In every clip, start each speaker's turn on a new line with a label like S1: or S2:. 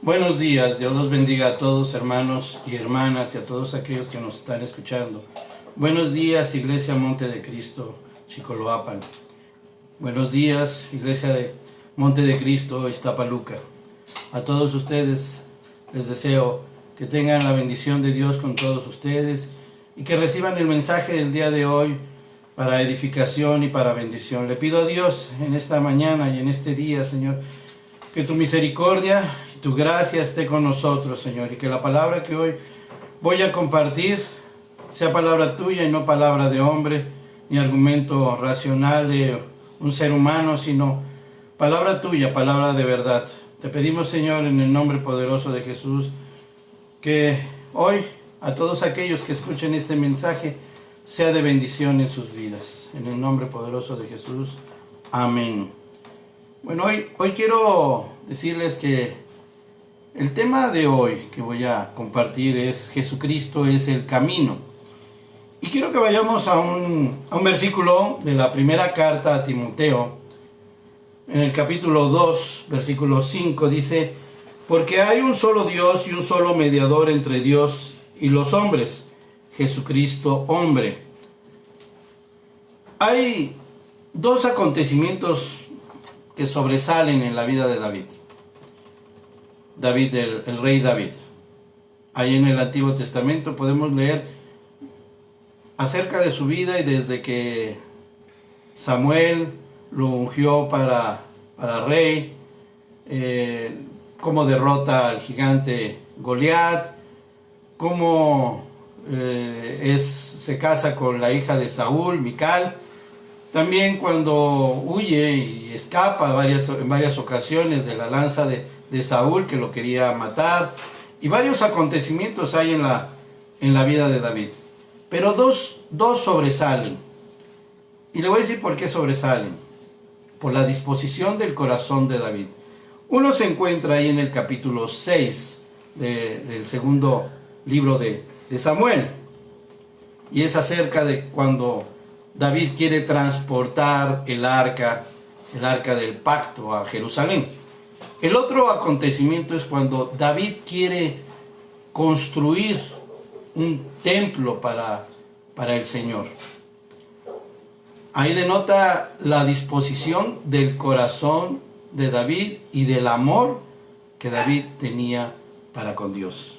S1: Buenos días, Dios los bendiga a todos, hermanos y hermanas, y a todos aquellos que nos están escuchando. Buenos días, Iglesia Monte de Cristo, Chicoloapan. Buenos días, Iglesia de Monte de Cristo, Iztapaluca. A todos ustedes les deseo que tengan la bendición de Dios con todos ustedes y que reciban el mensaje del día de hoy para edificación y para bendición. Le pido a Dios en esta mañana y en este día, Señor, que tu misericordia y tu gracia esté con nosotros, Señor, y que la palabra que hoy voy a compartir sea palabra tuya y no palabra de hombre, ni argumento racional de un ser humano, sino palabra tuya, palabra de verdad. Te pedimos, Señor, en el nombre poderoso de Jesús, que hoy a todos aquellos que escuchen este mensaje sea de bendición en sus vidas. En el nombre poderoso de Jesús. Amén. Bueno, hoy quiero decirles que el tema de hoy que voy a compartir es Jesucristo es el camino. Y quiero que vayamos a un versículo de la primera carta a Timoteo. En el capítulo 2, versículo 5 dice: porque hay un solo Dios y un solo mediador entre Dios y los hombres, Jesucristo hombre. Hay dos acontecimientos que sobresalen en la vida de David. El rey David. Ahí en el Antiguo Testamento podemos leer acerca de su vida y desde que Samuel lo ungió para rey, cómo derrota al gigante Goliat, cómo se casa con la hija de Saúl, Mical. También cuando huye y escapa en varias ocasiones de la lanza de Saúl, que lo quería matar, y varios acontecimientos hay en la vida de David. Pero dos sobresalen. Y le voy a decir por qué sobresalen. Por la disposición del corazón de David. Uno se encuentra ahí en el capítulo 6 del segundo libro de Samuel. Y es acerca de cuando David quiere transportar el arca del pacto a Jerusalén. El otro acontecimiento es cuando David quiere construir un templo para el Señor. Ahí denota la disposición del corazón de David y del amor que David tenía para con Dios.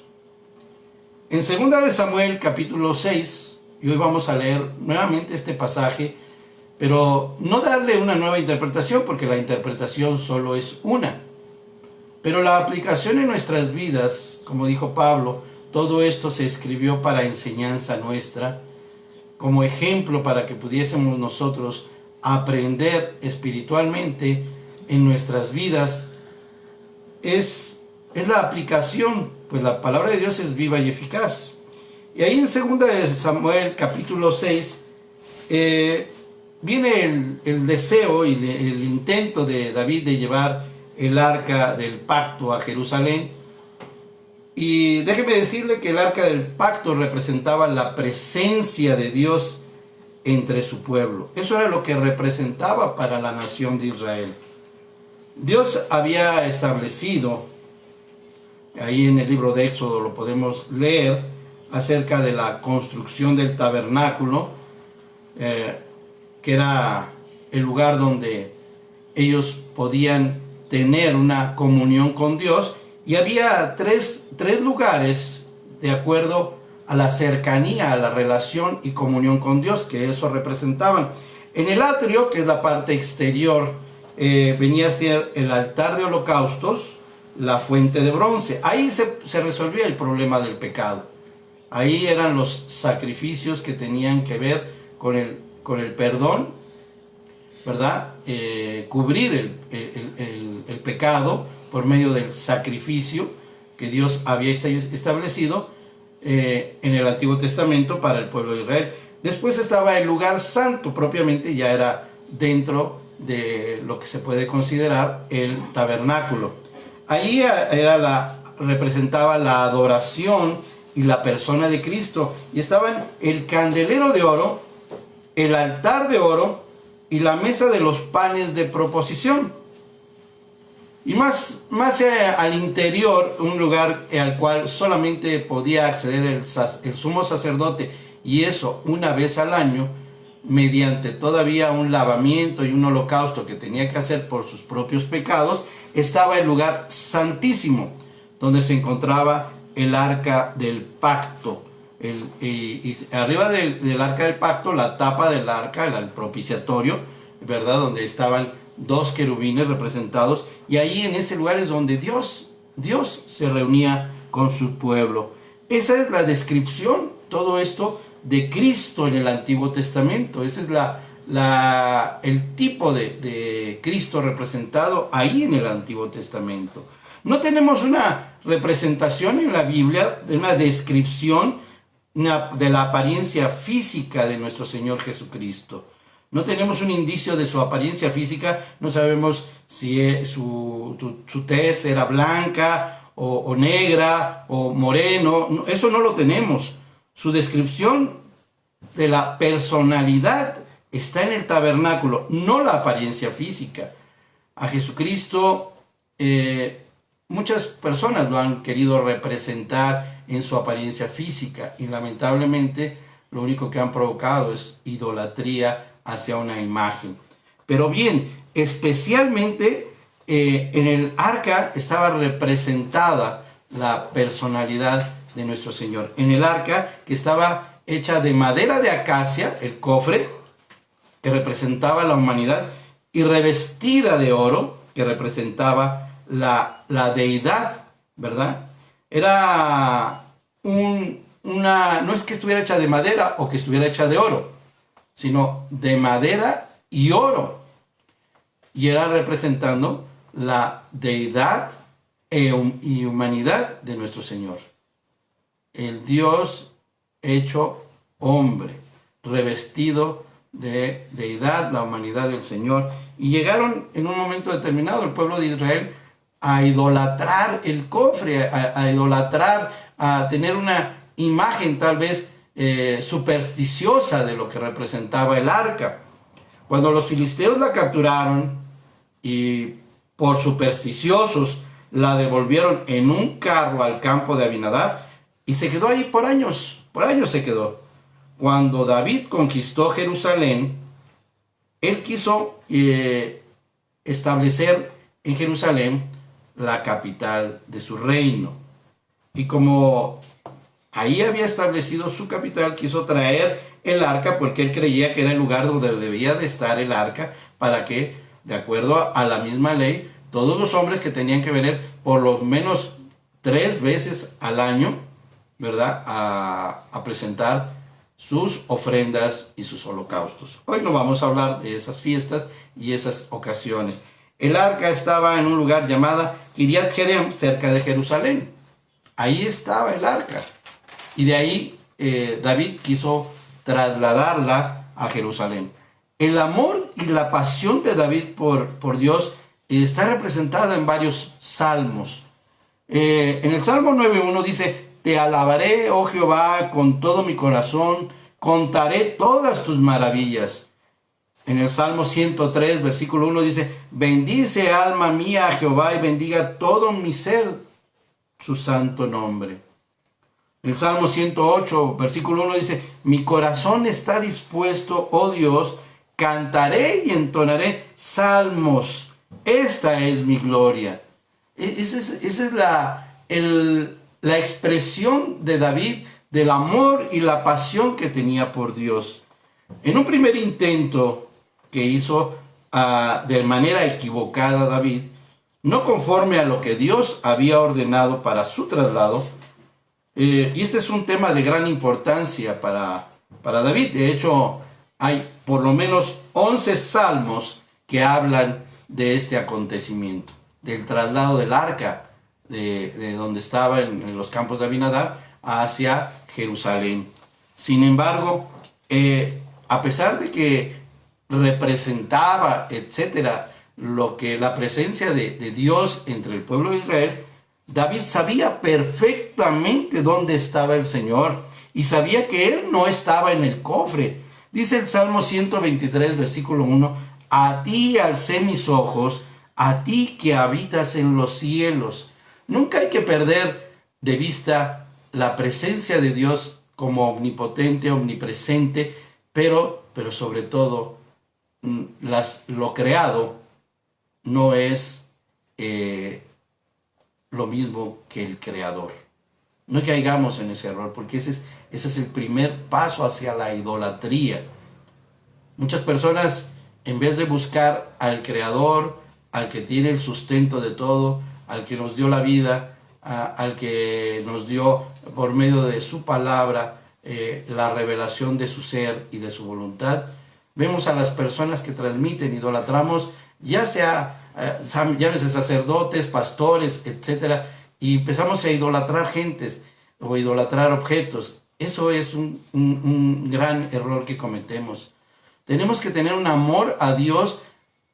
S1: En 2 de Samuel capítulo 6, y hoy vamos a leer nuevamente este pasaje, pero no darle una nueva interpretación, porque la interpretación solo es una. Pero la aplicación en nuestras vidas, como dijo Pablo, todo esto se escribió para enseñanza nuestra, como ejemplo para que pudiésemos nosotros aprender espiritualmente en nuestras vidas. Es la aplicación, pues la palabra de Dios es viva y eficaz. Y ahí en 2 de Samuel capítulo 6 viene el deseo y el intento de David de llevar el arca del pacto a Jerusalén. Y déjeme decirle que el arca del pacto representaba la presencia de Dios entre su pueblo. Eso era lo que representaba para la nación de Israel. Dios había establecido, ahí en el libro de Éxodo lo podemos leer, acerca de la construcción del tabernáculo, que era el lugar donde ellos podían tener una comunión con Dios, y había tres lugares de acuerdo a la cercanía, a la relación y comunión con Dios, que eso representaban. En el atrio, que es la parte exterior, venía a ser el altar de holocaustos, la fuente de bronce. Ahí se resolvía el problema del pecado. Ahí eran los sacrificios que tenían que ver con el perdón, ¿verdad? Cubrir el pecado por medio del sacrificio que Dios había establecido en el Antiguo Testamento para el pueblo de Israel. Después estaba el lugar santo, propiamente ya era dentro de lo que se puede considerar el tabernáculo. Ahí representaba la adoración y la persona de Cristo, y estaban el candelero de oro, el altar de oro y la mesa de los panes de proposición. Y más al interior, un lugar al cual solamente podía acceder el sumo sacerdote, y eso una vez al año, mediante todavía un lavamiento y un holocausto que tenía que hacer por sus propios pecados, estaba el lugar santísimo, donde se encontraba el arca del pacto. Y arriba del arca del pacto, la tapa del arca, el propiciatorio, ¿verdad? Donde estaban dos querubines representados, y ahí en ese lugar es donde Dios se reunía con su pueblo. Esa es la descripción, todo esto, de Cristo en el Antiguo Testamento. Ese es el tipo de Cristo representado ahí en el Antiguo Testamento. No tenemos una representación en la Biblia, de una descripción de la apariencia física de nuestro Señor Jesucristo. No tenemos un indicio de su apariencia física, no sabemos si su tez era blanca o negra o moreno, eso no lo tenemos. Su descripción de la personalidad está en el tabernáculo, no la apariencia física. A Jesucristo muchas personas lo han querido representar en su apariencia física, y lamentablemente lo único que han provocado es idolatría hacia una imagen. Pero bien, especialmente en el arca estaba representada la personalidad de nuestro Señor. En el arca, que estaba hecha de madera de acacia, el cofre, que representaba la humanidad, y revestida de oro, que representaba la deidad, ¿verdad? Era no es que estuviera hecha de madera o que estuviera hecha de oro, sino de madera y oro. Y era representando la deidad y humanidad de nuestro Señor. El Dios hecho hombre, revestido de deidad, la humanidad del Señor. Y llegaron en un momento determinado el pueblo de Israel a idolatrar el cofre, a idolatrar, a tener una imagen tal vez supersticiosa de lo que representaba el arca. Cuando los filisteos la capturaron y por supersticiosos la devolvieron en un carro al campo de Abinadab, y se quedó ahí por años se quedó. Cuando David conquistó Jerusalén, él quiso establecer en Jerusalén la capital de su reino. Y como ahí había establecido su capital, quiso traer el arca, porque él creía que era el lugar donde debía de estar el arca, para que, de acuerdo a la misma ley, todos los hombres que tenían que venir por lo menos 3 veces al año, ¿verdad?, a presentar sus ofrendas y sus holocaustos. Hoy no vamos a hablar de esas fiestas y esas ocasiones. El arca estaba en un lugar llamado Kiriat Jerem, cerca de Jerusalén. Ahí estaba el arca. Y de ahí David quiso trasladarla a Jerusalén. El amor y la pasión de David por Dios está representada en varios salmos. En el Salmo 9.1 dice: te alabaré, oh Jehová, con todo mi corazón, contaré todas tus maravillas. En el Salmo 103, versículo 1 dice: bendice alma mía a Jehová, y bendiga todo mi ser su santo nombre. En el Salmo 108, versículo 1 dice: mi corazón está dispuesto, oh Dios, cantaré y entonaré salmos. Esta es mi gloria. Esa es la expresión de David del amor y la pasión que tenía por Dios. En un primer intento que hizo de manera equivocada David, no conforme a lo que Dios había ordenado para su traslado, y este es un tema de gran importancia para David. De hecho, hay por lo menos 11 salmos que hablan de este acontecimiento, del traslado del arca de donde estaba en los campos de Abinadab hacia Jerusalén. Sin embargo, a pesar de que representaba, etcétera, la presencia de Dios entre el pueblo de Israel, David sabía perfectamente dónde estaba el Señor, y sabía que Él no estaba en el cofre. Dice el Salmo 123, versículo 1: a ti alcé mis ojos, a ti que habitas en los cielos. Nunca hay que perder de vista la presencia de Dios como omnipotente, omnipresente, pero sobre todo lo creado no es lo mismo que el creador. No caigamos en ese error, porque ese es el primer paso hacia la idolatría. Muchas personas, en vez de buscar al creador, al que tiene el sustento de todo, al que nos dio la vida, al que nos dio por medio de su palabra la revelación de su ser y de su voluntad, vemos a las personas que transmiten, idolatramos, ya sea llámese sacerdotes, pastores, etcétera, y empezamos a idolatrar gentes o idolatrar objetos. Eso es un gran error que cometemos. Tenemos que tener un amor a Dios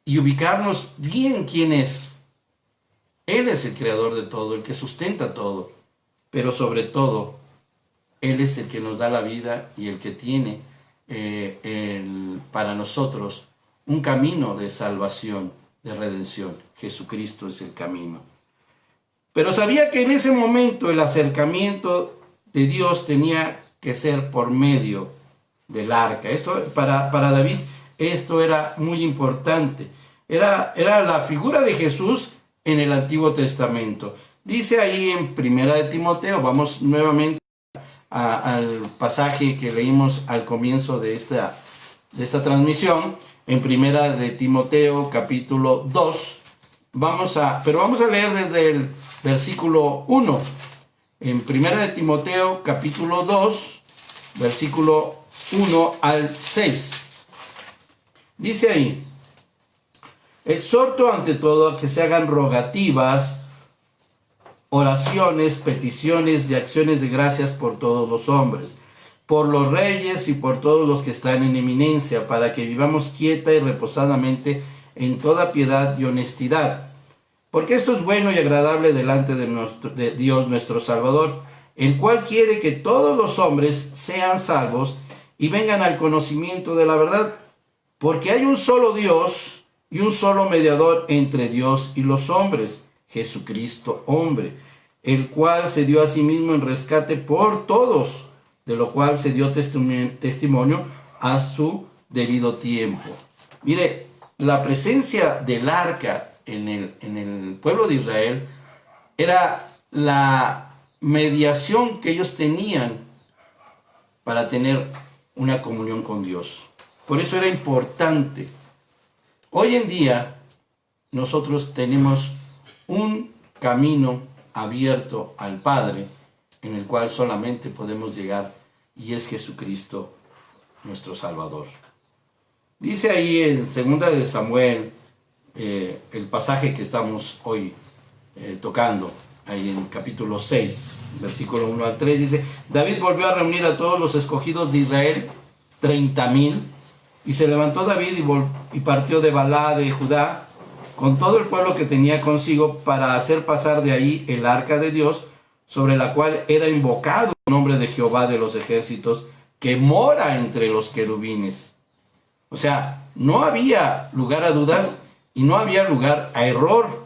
S1: y ubicarnos bien quién es. Él es el creador de todo, el que sustenta todo, pero sobre todo, Él es el que nos da la vida y el que tiene para nosotros un camino de salvación, de redención. Jesucristo es el camino. Pero sabía que en ese momento el acercamiento de Dios tenía que ser por medio del arca. Esto para David esto era muy importante. Era la figura de Jesús en el Antiguo Testamento. Dice ahí en Primera de Timoteo, vamos nuevamente al pasaje que leímos al comienzo de esta transmisión, en Primera de Timoteo capítulo 2, pero vamos a leer desde el versículo 1, en Primera de Timoteo capítulo 2, versículo 1 al 6. Dice ahí: exhorto ante todo a que se hagan rogativas, oraciones, peticiones y acciones de gracias por todos los hombres, por los reyes y por todos los que están en eminencia, para que vivamos quieta y reposadamente en toda piedad y honestidad. Porque esto es bueno y agradable delante de Dios nuestro Salvador, el cual quiere que todos los hombres sean salvos y vengan al conocimiento de la verdad. Porque hay un solo Dios y un solo mediador entre Dios y los hombres, Jesucristo hombre, el cual se dio a sí mismo en rescate por todos, de lo cual se dio testimonio a su debido tiempo. Mire, la presencia del arca en el pueblo de Israel era la mediación que ellos tenían para tener una comunión con Dios. Por eso era importante. Hoy en día nosotros tenemos un camino abierto al Padre en el cual solamente podemos llegar, y es Jesucristo nuestro Salvador. Dice ahí en 2 de Samuel, el pasaje que estamos hoy tocando, ahí en capítulo 6, versículo 1 al 3, dice: David volvió a reunir a todos los escogidos de Israel, 30,000, y se levantó David y partió de Balá de Judá con todo el pueblo que tenía consigo, para hacer pasar de ahí el arca de Dios, sobre la cual era invocado el nombre de Jehová de los ejércitos, que mora entre los querubines. O sea, no había lugar a dudas y no había lugar a error.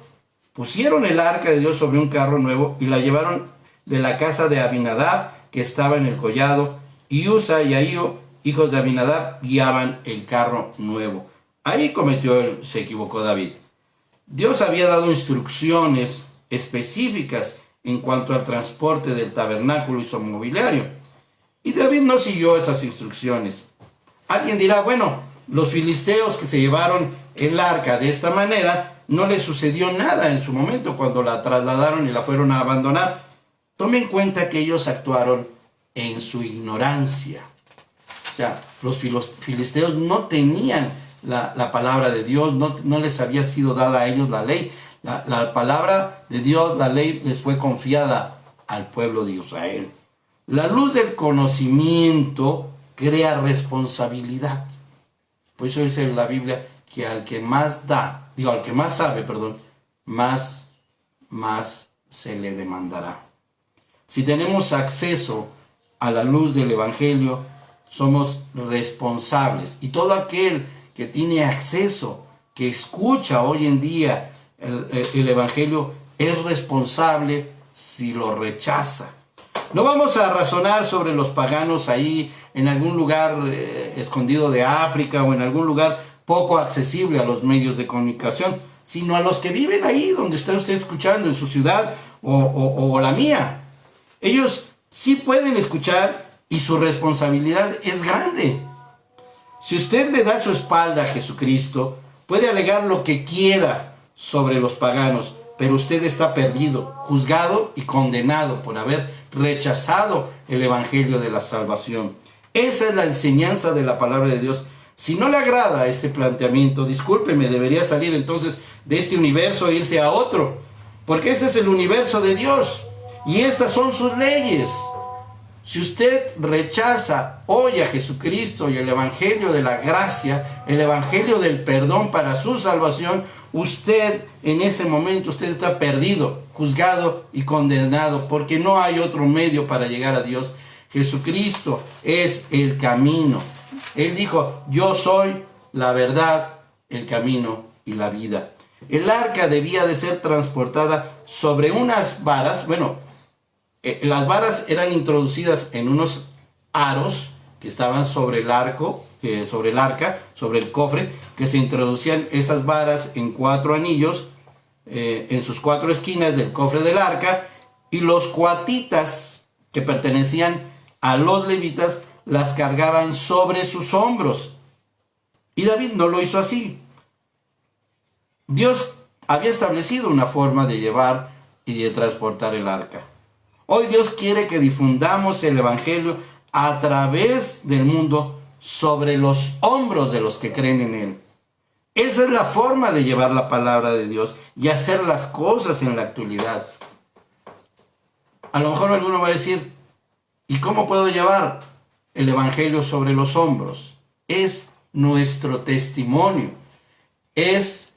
S1: Pusieron el arca de Dios sobre un carro nuevo y la llevaron de la casa de Abinadab, que estaba en el collado, y Usa y Ahío, hijos de Abinadab, guiaban el carro nuevo. Ahí se equivocó David. Dios había dado instrucciones específicas en cuanto al transporte del tabernáculo y su mobiliario, y David no siguió esas instrucciones. Alguien dirá: bueno, los filisteos que se llevaron el arca de esta manera, no les sucedió nada en su momento cuando la trasladaron y la fueron a abandonar. Tome en cuenta que ellos actuaron en su ignorancia. O sea, los filisteos no tenían la palabra de Dios, no les había sido dada a ellos la ley. La palabra de Dios, la ley, les fue confiada al pueblo de Israel. La luz del conocimiento crea responsabilidad. Por eso dice la Biblia que al que más sabe, más se le demandará. Si tenemos acceso a la luz del Evangelio, somos responsables. Y todo aquel que tiene acceso, que escucha hoy en día el Evangelio es responsable si lo rechaza. No vamos a razonar sobre los paganos ahí en algún lugar escondido de África o en algún lugar poco accesible a los medios de comunicación, sino a los que viven ahí donde está usted escuchando, en su ciudad o la mía. Ellos sí pueden escuchar y su responsabilidad es grande. Si usted le da su espalda a Jesucristo, puede alegar lo que quiera sobre los paganos, pero usted está perdido, juzgado y condenado por haber rechazado el Evangelio de la salvación. Esa es la enseñanza de la palabra de Dios. Si no le agrada este planteamiento, discúlpeme, debería salir entonces de este universo e irse a otro, porque este es el universo de Dios y estas son sus leyes. Si usted rechaza hoy a Jesucristo y el Evangelio de la gracia, el Evangelio del perdón para su salvación, usted en ese momento usted está perdido, juzgado y condenado, porque no hay otro medio para llegar a Dios. Jesucristo es el camino. Él dijo, yo soy la verdad, el camino y la vida. El arca debía de ser transportada sobre unas varas. Las varas eran introducidas en unos aros que estaban sobre el arco, sobre el arca, sobre el cofre, que se introducían esas varas en 4 anillos, en sus 4 esquinas del cofre del arca, y los coatitas que pertenecían a los levitas las cargaban sobre sus hombros. Y David no lo hizo así. Dios había establecido una forma de llevar y de transportar el arca. Hoy Dios quiere que difundamos el Evangelio a través del mundo sobre los hombros de los que creen en Él. Esa es la forma de llevar la palabra de Dios y hacer las cosas en la actualidad. A lo mejor alguno va a decir, ¿y cómo puedo llevar el Evangelio sobre los hombros? Es nuestro testimonio. Es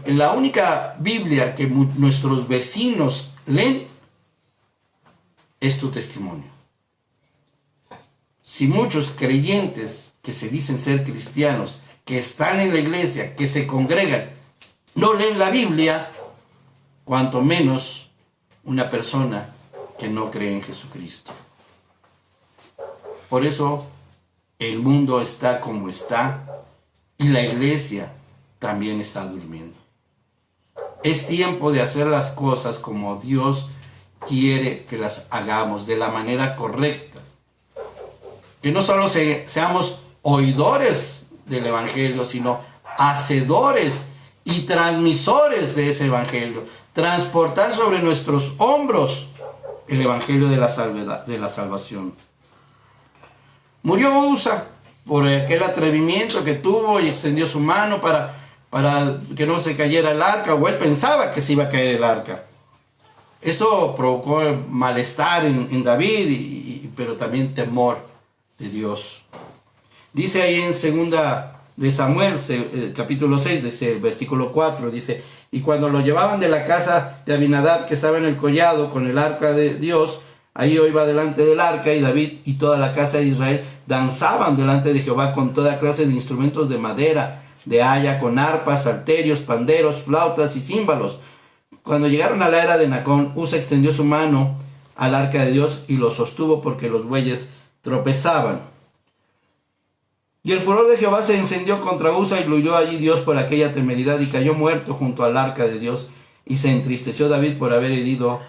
S1: la única Biblia que nuestros vecinos leen. Es tu testimonio. Si muchos creyentes que se dicen ser cristianos, que están en la iglesia, que se congregan, no leen la Biblia, cuanto menos una persona que no cree en Jesucristo. Por eso el mundo está como está y la iglesia también está durmiendo. Es tiempo de hacer las cosas como Dios quiere que las hagamos, de la manera correcta. Que no solo seamos oidores del Evangelio, sino hacedores y transmisores de ese Evangelio. Transportar sobre nuestros hombros el Evangelio de la salvación. Murió Usa por aquel atrevimiento que tuvo y extendió su mano para que no se cayera el arca, o él pensaba que se iba a caer el arca. Esto provocó malestar en David, pero también temor de Dios. Dice ahí en 2 de Samuel, capítulo 6, desde el versículo 4, dice, y cuando lo llevaban de la casa de Abinadab, que estaba en el collado con el arca de Dios, ahí iba delante del arca, y David y toda la casa de Israel danzaban delante de Jehová con toda clase de instrumentos de madera, de haya, con arpas, salterios, panderos, flautas y címbalos. Cuando llegaron a la era de Nacón, Usa extendió su mano al arca de Dios y lo sostuvo porque los bueyes tropezaban. Y el furor de Jehová se encendió contra Usa y lo hirió allí Dios por aquella temeridad y cayó muerto junto al arca de Dios. Y se entristeció David por haber herido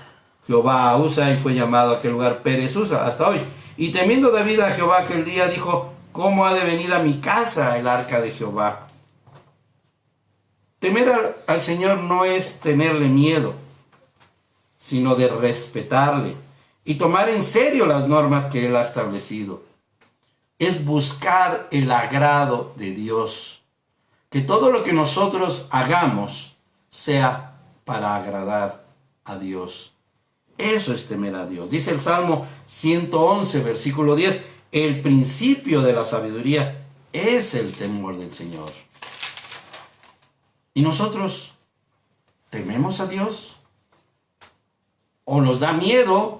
S1: Jehová a Usa y fue llamado a aquel lugar Pérez Usa hasta hoy. Y temiendo David a Jehová aquel día dijo, ¿cómo ha de venir a mi casa el arca de Jehová? Temer al Señor no es tenerle miedo, sino de respetarle y tomar en serio las normas que Él ha establecido. Es buscar el agrado de Dios. Que todo lo que nosotros hagamos sea para agradar a Dios. Eso es temer a Dios. Dice el Salmo 111, versículo 10, el principio de la sabiduría es el temor del Señor. ¿Y nosotros tememos a Dios? ¿O nos da miedo?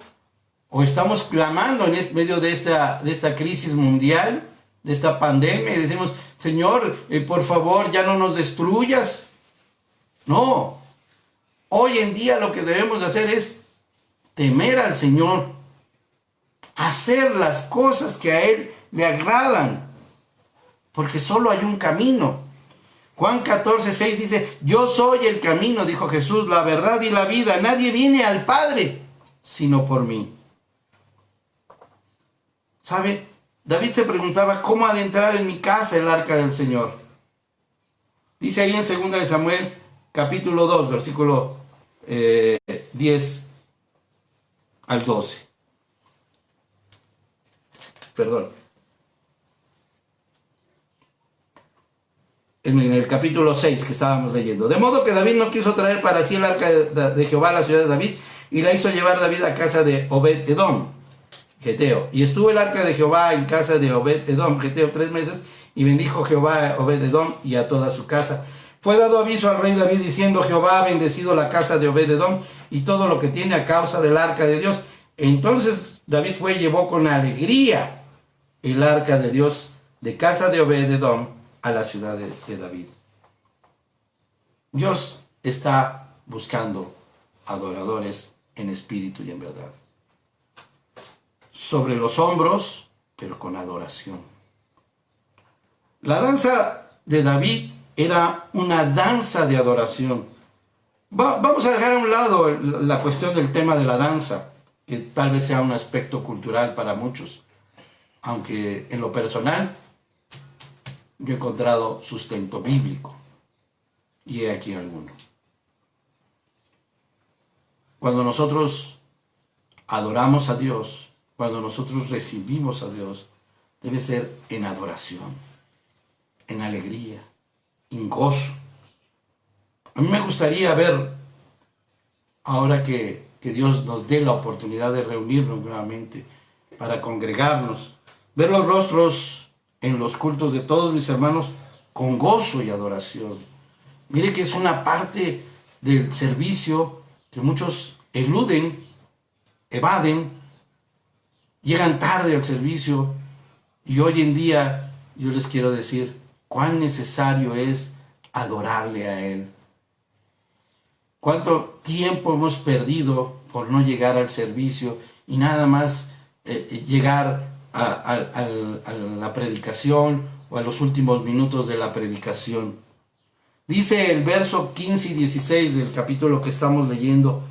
S1: ¿O estamos clamando en medio de esta crisis mundial, de esta pandemia, y decimos, Señor, por favor, ya no nos destruyas? No, Hoy en día lo que debemos de hacer es temer al Señor, hacer las cosas que a Él le agradan, porque solo hay un camino. Juan 14:6 dice, yo soy el camino, dijo Jesús, la verdad y la vida. Nadie viene al Padre sino por mí. ¿Sabe? David se preguntaba, ¿cómo adentrar en mi casa el arca del Señor? Dice ahí en 2 de Samuel, capítulo 2, versículo 10 al 12. Perdón. En el capítulo 6 que estábamos leyendo. De modo que David no quiso traer para sí el arca de Jehová a la ciudad de David, y la hizo llevar David a casa de Obed-Edom, Geteo. Y estuvo el arca de Jehová en casa de Obed-Edom, Geteo, 3 meses, y bendijo Jehová a Obed-Edom y a toda su casa. Fue dado aviso al rey David diciendo, Jehová ha bendecido la casa de Obed-Edom y todo lo que tiene a causa del arca de Dios. Entonces David fue y llevó con alegría el arca de Dios de casa de Obed-Edom a la ciudad de David. Dios está buscando adoradores en espíritu y en verdad. Sobre los hombros, pero con adoración. La danza de David era una danza de adoración. Vamos a dejar a un lado la cuestión del tema de la danza, que tal vez sea un aspecto cultural para muchos, aunque en lo personal yo he encontrado sustento bíblico, y he aquí alguno. Cuando nosotros adoramos a Dios, cuando nosotros recibimos a Dios, debe ser en adoración, en alegría, en gozo. A mí me gustaría ver, ahora que Dios nos dé la oportunidad de reunirnos nuevamente para congregarnos, ver los rostros en los cultos de todos mis hermanos con gozo y adoración. Mire que es una parte del servicio que muchos eluden, evaden, llegan tarde al servicio, y hoy en día yo les quiero decir cuán necesario es adorarle a Él. Cuánto tiempo hemos perdido por no llegar al servicio y nada más llegar a la predicación o a los últimos minutos de la predicación. Dice el verso 15 y 16 del capítulo que estamos leyendo,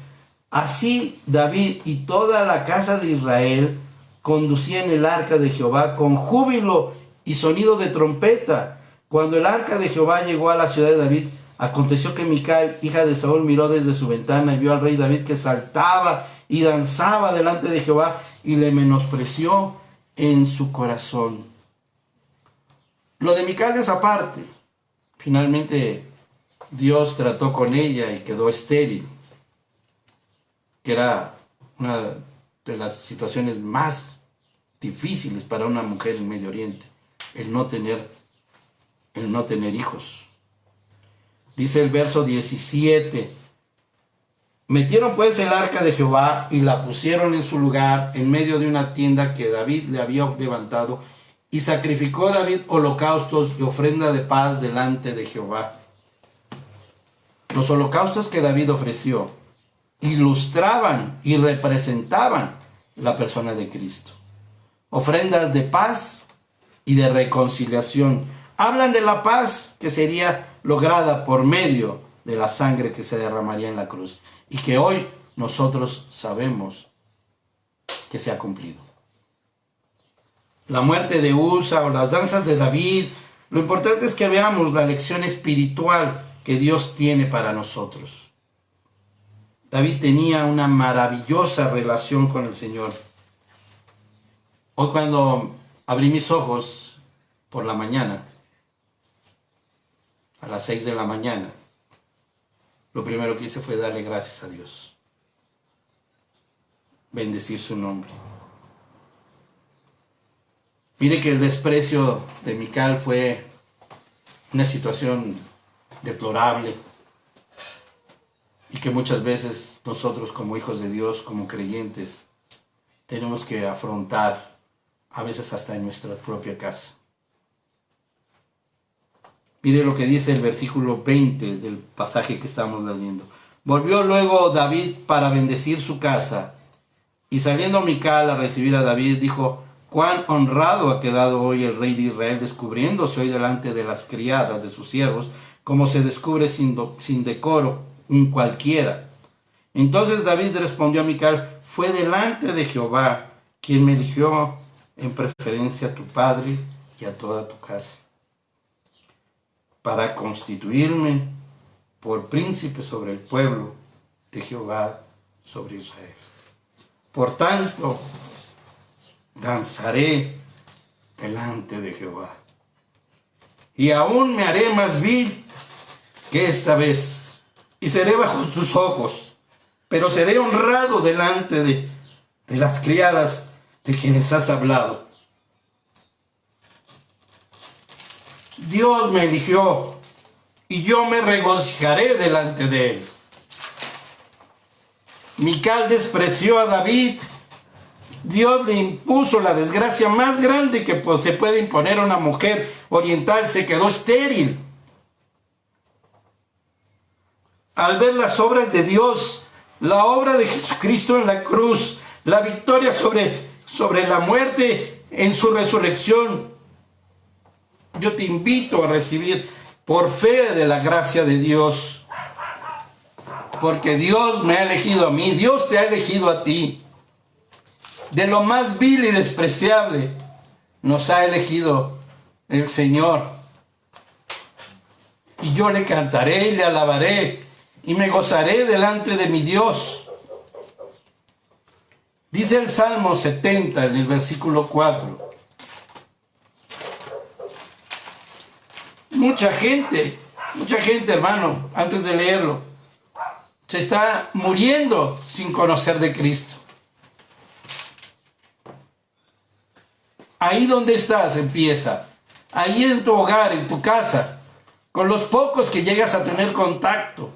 S1: así David y toda la casa de Israel conducían el arca de Jehová con júbilo y sonido de trompeta. Cuando el arca de Jehová llegó a la ciudad de David, aconteció que Mical, hija de Saúl, miró desde su ventana y vio al rey David que saltaba y danzaba delante de Jehová, y le menospreció en su corazón. Lo de Mical es aparte. Finalmente Dios trató con ella y quedó estéril, que era una de las situaciones más difíciles para una mujer en Medio Oriente, el no tener hijos. Dice el verso 17, metieron pues el arca de Jehová y la pusieron en su lugar en medio de una tienda que David le había levantado, y sacrificó David holocaustos y ofrenda de paz delante de Jehová. Los holocaustos que David ofreció ilustraban y representaban la persona de Cristo. Ofrendas de paz y de reconciliación. Hablan de la paz que sería lograda por medio de la sangre que se derramaría en la cruz, y que hoy nosotros sabemos que se ha cumplido. La muerte de Usa o las danzas de David, lo importante es que veamos la lección espiritual que Dios tiene para nosotros. David tenía una maravillosa relación con el Señor. Hoy, cuando abrí mis ojos por la mañana, a las 6 de la mañana, lo primero que hice fue darle gracias a Dios, bendecir su nombre. Mire que el desprecio de Mical fue una situación deplorable, y que muchas veces nosotros, como hijos de Dios, como creyentes, tenemos que afrontar, a veces hasta en nuestra propia casa. Mire lo que dice el versículo 20 del pasaje que estamos leyendo. Volvió luego David para bendecir su casa. Y saliendo Mical a recibir a David, dijo: cuán honrado ha quedado hoy el rey de Israel, descubriéndose hoy delante de las criadas de sus siervos, como se descubre sin decoro un cualquiera. Entonces David respondió a Mical: fue delante de Jehová quien me eligió en preferencia a tu padre y a toda tu casa, para constituirme por príncipe sobre el pueblo de Jehová, sobre Israel. Por tanto, danzaré delante de Jehová, y aún me haré más vil que esta vez, y seré bajo tus ojos, pero seré honrado delante de las criadas de quienes has hablado. Dios me eligió, y yo me regocijaré delante de él. Mical despreció a David. Dios le impuso la desgracia más grande que se puede imponer a una mujer oriental. Se quedó estéril. Al ver las obras de Dios, la obra de Jesucristo en la cruz, la victoria sobre la muerte en su resurrección, yo te invito a recibir por fe de la gracia de Dios, porque Dios me ha elegido a mí, Dios te ha elegido a ti. De lo más vil y despreciable nos ha elegido el Señor. Y yo le cantaré y le alabaré y me gozaré delante de mi Dios. Dice el Salmo 70 en el versículo 4. Mucha gente, hermano, antes de leerlo, se está muriendo sin conocer de Cristo. Ahí donde estás empieza. Ahí en tu hogar, en tu casa, con los pocos que llegas a tener contacto.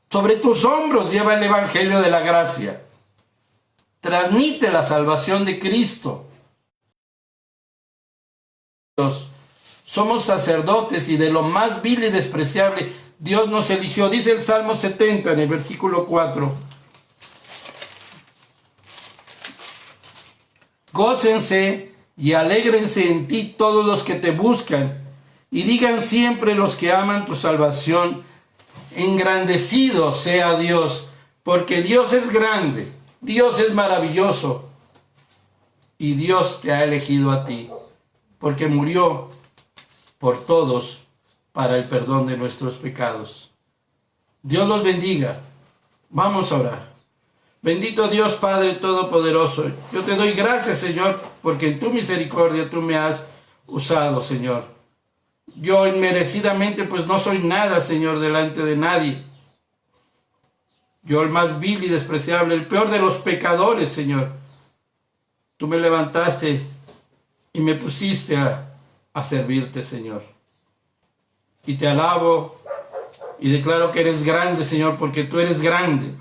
S1: Sobre tus hombros lleva el evangelio de la gracia. Transmite la salvación de Cristo. Somos sacerdotes y de lo más vil y despreciable Dios nos eligió. Dice el Salmo 70 en el versículo 4. Gócense y alégrense en ti todos los que te buscan, y digan siempre los que aman tu salvación: engrandecido sea Dios, porque Dios es grande, Dios es maravilloso, y Dios te ha elegido a ti, porque murió por todos para el perdón de nuestros pecados. Dios los bendiga. Vamos a orar. Bendito Dios Padre Todopoderoso, yo te doy gracias, Señor, porque en tu misericordia tú me has usado, Señor. Yo inmerecidamente pues no soy nada, Señor, delante de nadie. Yo el más vil y despreciable, el peor de los pecadores, Señor. Tú me levantaste y me pusiste a servirte, Señor. Y te alabo y declaro que eres grande, Señor, porque tú eres grande.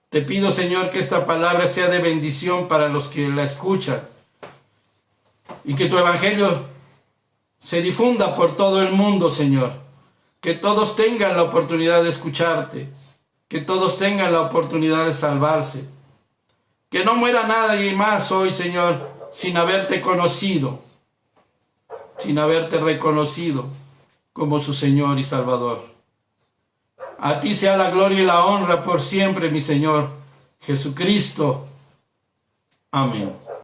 S1: Te pido, Señor, que esta palabra sea de bendición para los que la escuchan, y que tu evangelio se difunda por todo el mundo, Señor. Que todos tengan la oportunidad de escucharte, que todos tengan la oportunidad de salvarse. Que no muera nadie más hoy, Señor, sin haberte conocido, sin haberte reconocido como su Señor y Salvador. A ti sea la gloria y la honra por siempre, mi Señor Jesucristo. Amén.